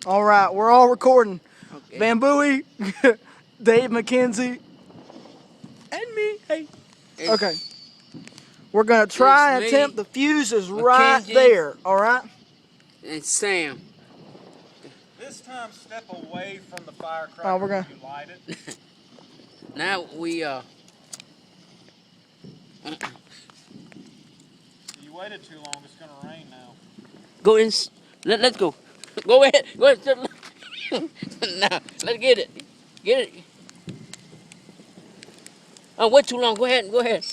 All right, we're all recording. Okay. Bambooey, Dave McKenzie, and me. Hey. Okay. It's, We're gonna it's try and attempt me, the fuse is right Mackenzie, there. All right. and Sam. This time, step away from the firecracker We're when gonna. you light it. Now we You waited too long. It's gonna rain now. go in. Let's go. Go ahead. Go ahead. Now let's get it. Get it. Oh, wait too long. Go ahead. Go ahead.